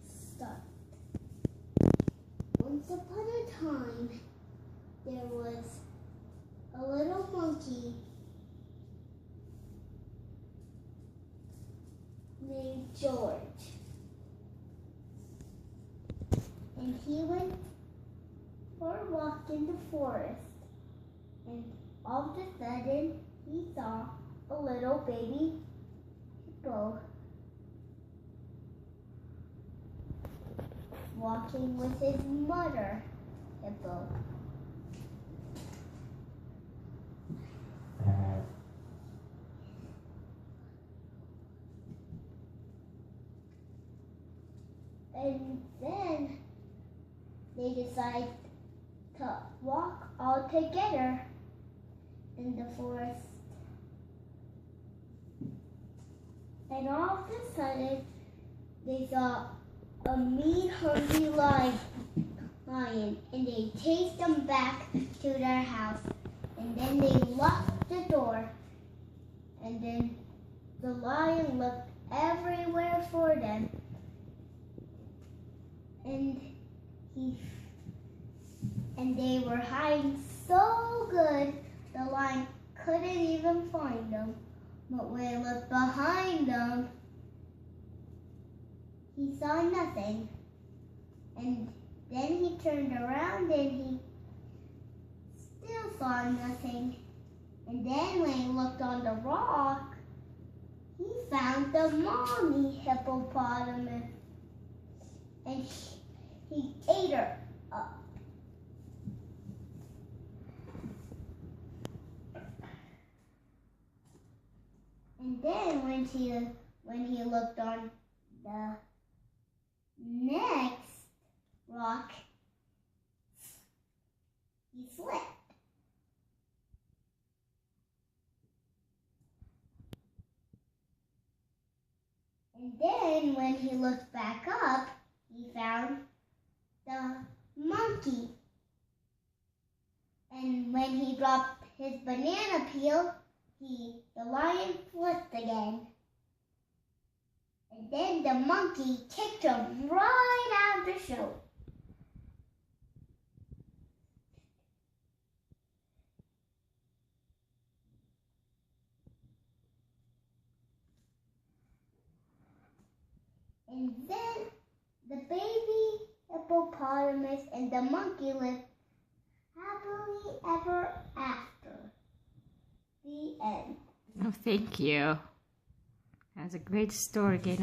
Start. Once upon a time, there was a little monkey named George. And he went for a walk in the forest. And all of a sudden, he saw a little baby hippo walking with his mother hippo. And then they decided to walk all together in the forest. And all of a sudden, they saw a mean, hungry lion, and they chased them back to their house. And then they locked the door. And then the lion looked everywhere for them. And they were hiding so good, the lion couldn't even find them. But when he looked behind them, he saw nothing. And then he turned around and he still saw nothing. And then when he looked on the rock, he found the mommy hippopotamus. And he ate her up. And then when he looked on the next rock, he slipped. And then when he looked back up, he found the monkey. And when he dropped his banana peel, the lion flipped again. And then the monkey kicked him right out of the show. And then the baby hippopotamus and the monkey lived happily ever after. The end. Oh, thank you. That's a great story, Caden.